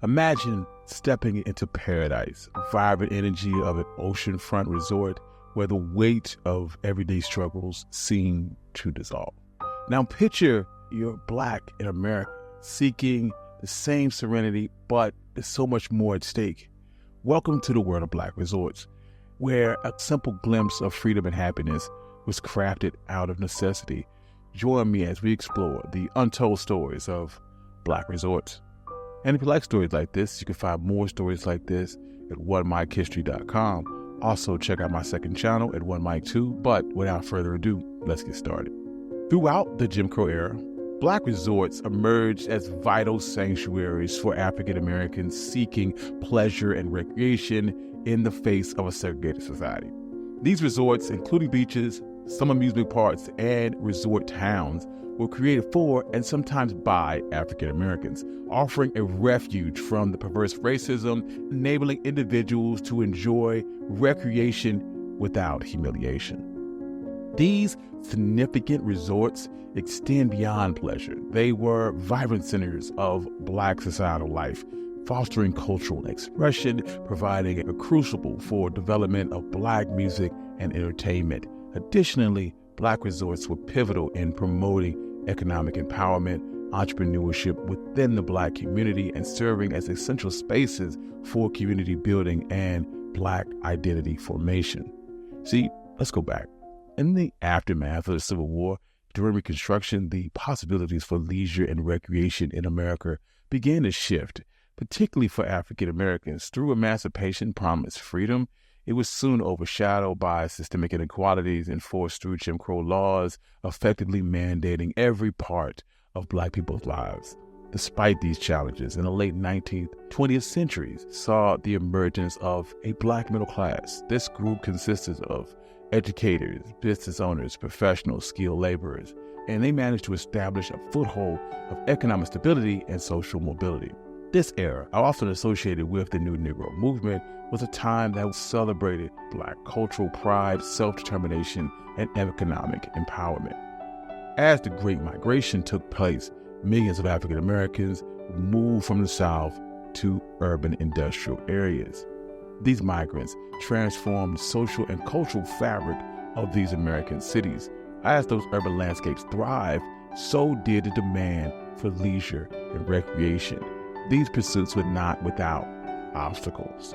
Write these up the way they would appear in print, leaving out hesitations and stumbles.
Imagine stepping into paradise, vibrant energy of an oceanfront resort where the weight of everyday struggles seem to dissolve. Now picture you're Black in America, seeking the same serenity, but there's so much more at stake. Welcome to the world of Black resorts, where a simple glimpse of freedom and happiness was crafted out of necessity. Join me as we explore the untold stories of Black resorts. And if you like stories like this, you can find more stories like this at onemichistory.com. Also, check out my second channel at One Mic 2. But without further ado, let's get started. Throughout the Jim Crow era, Black resorts emerged as vital sanctuaries for African Americans seeking pleasure and recreation in the face of a segregated society. These resorts, including beaches, some amusement parks, and resort towns, were created for and sometimes by African Americans, offering a refuge from the perverse racism, enabling individuals to enjoy recreation without humiliation. These significant resorts extend beyond pleasure. They were vibrant centers of Black societal life, fostering cultural expression, providing a crucible for development of Black music and entertainment. Additionally, Black resorts were pivotal in promoting economic empowerment, entrepreneurship within the Black community, and serving as essential spaces for community building and Black identity formation. See, let's go back. In the aftermath of the Civil War, during Reconstruction, the possibilities for leisure and recreation in America began to shift, particularly for African Americans. Through emancipation promised freedom, it was soon overshadowed by systemic inequalities enforced through Jim Crow laws, effectively mandating every part of Black people's lives. Despite these challenges, in the late 19th, 20th centuries saw the emergence of a Black middle class. This group consisted of educators, business owners, professionals, skilled laborers, and they managed to establish a foothold of economic stability and social mobility. This era, often associated with the New Negro movement, was a time that celebrated Black cultural pride, self-determination, and economic empowerment. As the Great Migration took place, millions of African Americans moved from the South to urban industrial areas. These migrants transformed the social and cultural fabric of these American cities. As those urban landscapes thrived, so did the demand for leisure and recreation. These pursuits were not without obstacles.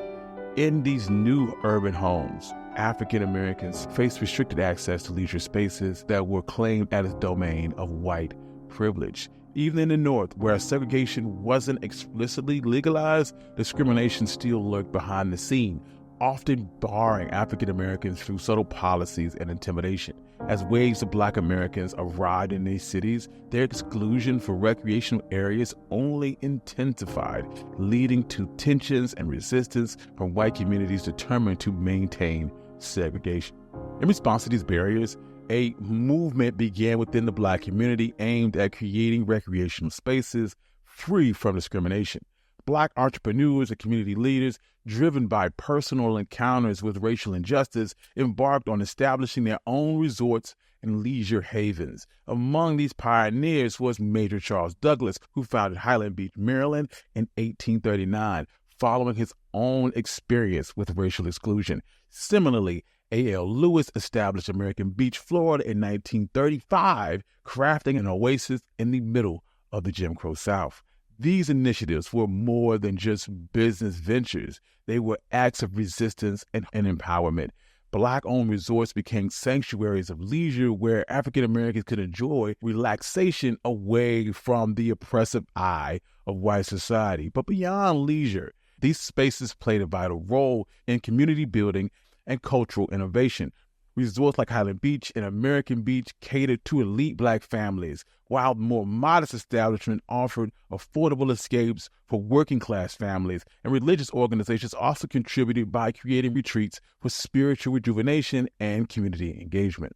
In these new urban homes, African Americans faced restricted access to leisure spaces that were claimed as the domain of white privilege. Even in the North, where segregation wasn't explicitly legalized, discrimination still lurked behind the scene, often barring African Americans through subtle policies and intimidation. As waves of Black Americans arrived in these cities, their exclusion for recreational areas only intensified, leading to tensions and resistance from white communities determined to maintain segregation. In response to these barriers, a movement began within the Black community aimed at creating recreational spaces free from discrimination. Black entrepreneurs and community leaders, driven by personal encounters with racial injustice, embarked on establishing their own resorts and leisure havens. Among these pioneers was Major Charles Douglas, who founded Highland Beach, Maryland in 1839, following his own experience with racial exclusion. Similarly, A.L. Lewis established American Beach, Florida in 1935, crafting an oasis in the middle of the Jim Crow South. These initiatives were more than just business ventures. They were acts of resistance and empowerment. Black-owned resorts became sanctuaries of leisure where African Americans could enjoy relaxation away from the oppressive eye of white society. But beyond leisure, these spaces played a vital role in community building and cultural innovation. Resorts like Highland Beach and American Beach catered to elite Black families, while more modest establishments offered affordable escapes for working-class families, and religious organizations also contributed by creating retreats for spiritual rejuvenation and community engagement.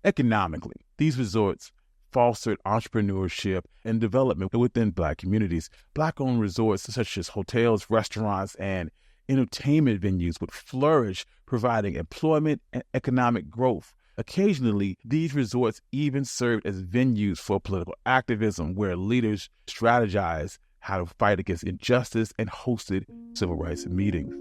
Economically, these resorts fostered entrepreneurship and development within Black communities. Black-owned resorts such as hotels, restaurants, and entertainment venues would flourish, providing employment and economic growth. Occasionally, these resorts even served as venues for political activism, where leaders strategized how to fight against injustice, and hosted civil rights meetings.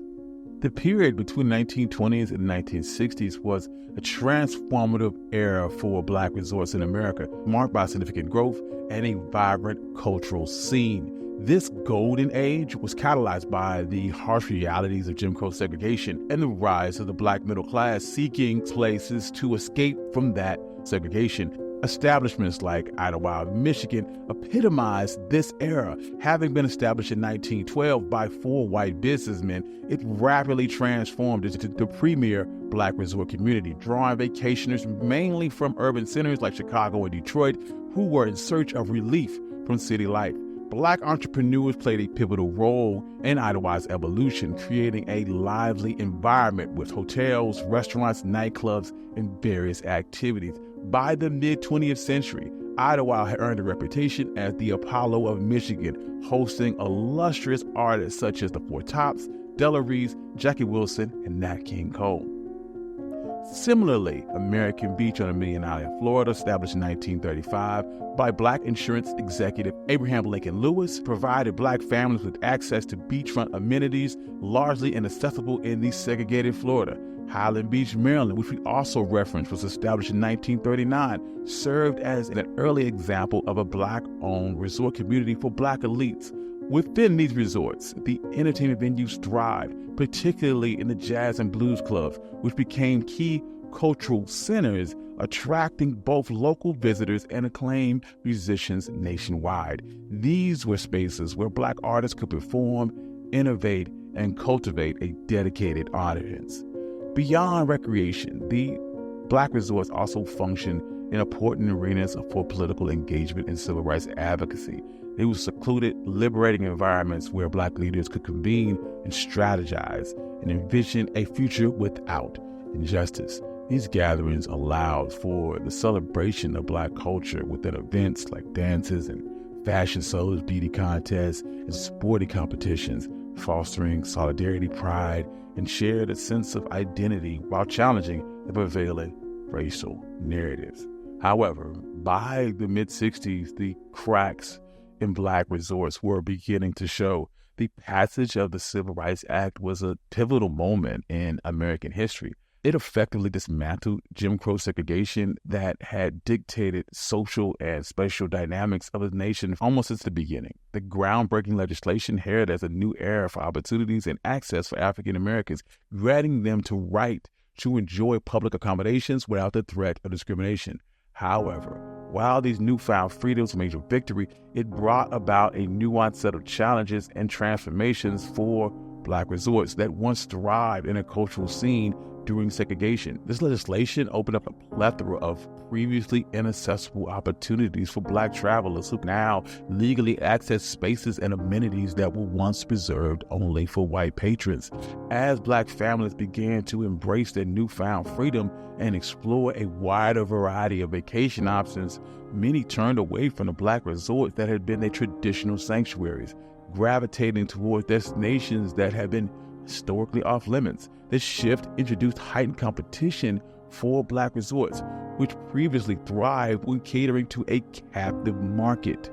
The period between the 1920s and the 1960s was a transformative era for Black resorts in America, marked by significant growth and a vibrant cultural scene. This golden age was catalyzed by the harsh realities of Jim Crow segregation and the rise of the Black middle class seeking places to escape from that segregation. Establishments like Idlewild, Michigan, epitomized this era. Having been established in 1912 by 4 white businessmen, it rapidly transformed into the premier Black resort community, drawing vacationers mainly from urban centers like Chicago and Detroit, who were in search of relief from city life. Black entrepreneurs played a pivotal role in Idlewild's evolution, creating a lively environment with hotels, restaurants, nightclubs, and various activities. By the mid-20th century, Idlewild had earned a reputation as the Apollo of Michigan, hosting illustrious artists such as the Four Tops, Della Reese, Jackie Wilson, and Nat King Cole. Similarly, American Beach on a Million Island, Florida, established in 1935 by Black insurance executive Abraham Lincoln Lewis, provided Black families with access to beachfront amenities largely inaccessible in the segregated Florida. Highland Beach, Maryland, which we also referenced, was established in 1939, served as an early example of a Black-owned resort community for Black elites. Within these resorts, the entertainment venues thrived, particularly in the jazz and blues clubs, which became key cultural centers, attracting both local visitors and acclaimed musicians nationwide. These were spaces where Black artists could perform, innovate, and cultivate a dedicated audience. Beyond recreation, the Black resorts also function in important arenas for political engagement and civil rights advocacy. They were secluded, liberating environments where Black leaders could convene and strategize and envision a future without injustice. These gatherings allowed for the celebration of Black culture within events like dances and fashion shows, beauty contests, and sporting competitions, fostering solidarity, pride, and shared a sense of identity while challenging the prevailing racial narratives. However, by the mid-60s, the cracks in Black resorts were beginning to show. The passage of the Civil Rights Act was a pivotal moment in American history. It effectively dismantled Jim Crow segregation that had dictated social and spatial dynamics of the nation almost since the beginning. The groundbreaking legislation heralded as a new era for opportunities and access for African Americans, granting them the right to enjoy public accommodations without the threat of discrimination. However, while these newfound freedoms were a major victory, it brought about a nuanced set of challenges and transformations for Black resorts that once thrived in a cultural scene during segregation. This legislation opened up a plethora of previously inaccessible opportunities for Black travelers who now legally access spaces and amenities that were once reserved only for white patrons. As Black families began to embrace their newfound freedom and explore a wider variety of vacation options, many turned away from the Black resorts that had been their traditional sanctuaries, gravitating toward destinations that had been historically off limits. This shift introduced heightened competition for Black resorts, which previously thrived when catering to a captive market.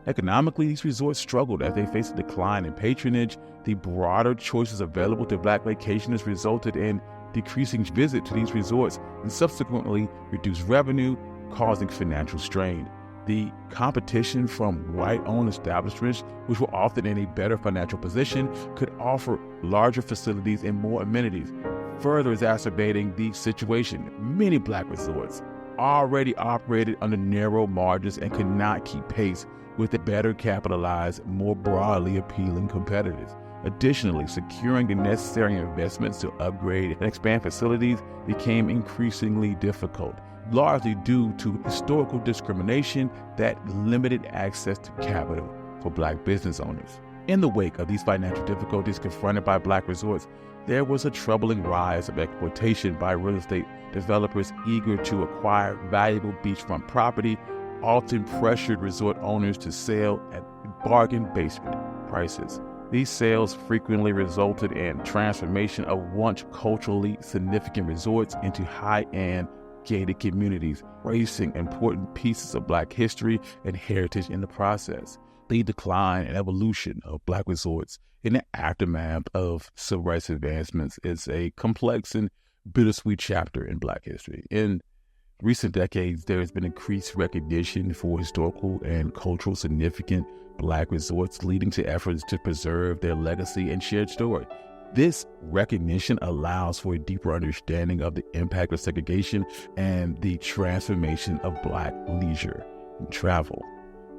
Economically, these resorts struggled as they faced a decline in patronage. The broader choices available to Black vacationers resulted in decreasing visits to these resorts and subsequently reduced revenue, causing financial strain. The competition from white-owned establishments, which were often in a better financial position, could offer larger facilities and more amenities, further exacerbating the situation. Many Black resorts already operated under narrow margins and could not keep pace with the better capitalized, more broadly appealing competitors. Additionally, securing the necessary investments to upgrade and expand facilities became increasingly difficult, largely due to historical discrimination that limited access to capital for Black business owners. In the wake of these financial difficulties confronted by Black resorts, there was a troubling rise of exploitation by real estate developers eager to acquire valuable beachfront property, often pressured resort owners to sell at bargain basement prices. These sales frequently resulted in transformation of once culturally significant resorts into high-end gated communities, erasing important pieces of Black history and heritage in the process. the decline and evolution of Black resorts in the aftermath of civil rights advancements is a complex and bittersweet chapter in Black history. In recent decades, there has been increased recognition for historical and cultural significant Black resorts, leading to efforts to preserve their legacy and shared story. This recognition allows for a deeper understanding of the impact of segregation and the transformation of Black leisure and travel.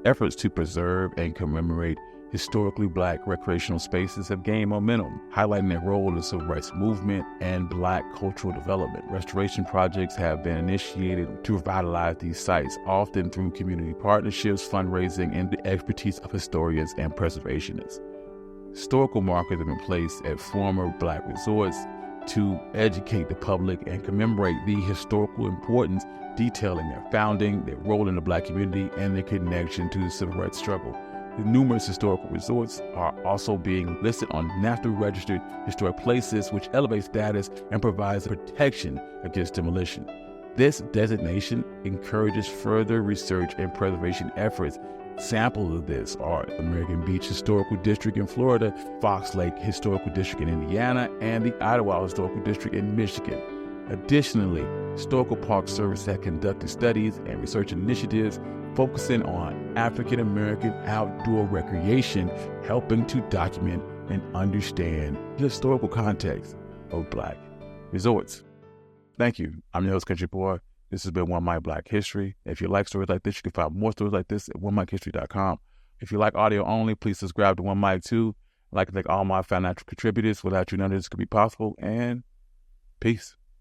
Efforts to preserve and commemorate historically Black recreational spaces have gained momentum, highlighting their role in the civil rights movement and Black cultural development. Restoration projects have been initiated to revitalize these sites, often through community partnerships, fundraising, and the expertise of historians and preservationists. Historical markers have been placed at former Black resorts to educate the public and commemorate the historical importance, detailing their founding, their role in the Black community, and their connection to the civil rights struggle. The numerous historical resorts are also being listed on National Registered Historic Places, which elevates status and provides protection against demolition. This designation encourages further research and preservation efforts. Samples of this are American Beach Historical District in Florida, Fox Lake Historical District in Indiana, and the Idlewild Historical District in Michigan. Additionally, Historical Park Service has conducted studies and research initiatives focusing on African American outdoor recreation, helping to document and understand the historical context of Black resorts. Thank you. I'm your host, Country Boy. This has been One Mic Black History. If you like stories like this, you can find more stories like this at onemichistory.com. If you like audio only, please subscribe to One Mic too. I'd like to thank all my financial contributors. Without you, none of this could be possible. And peace.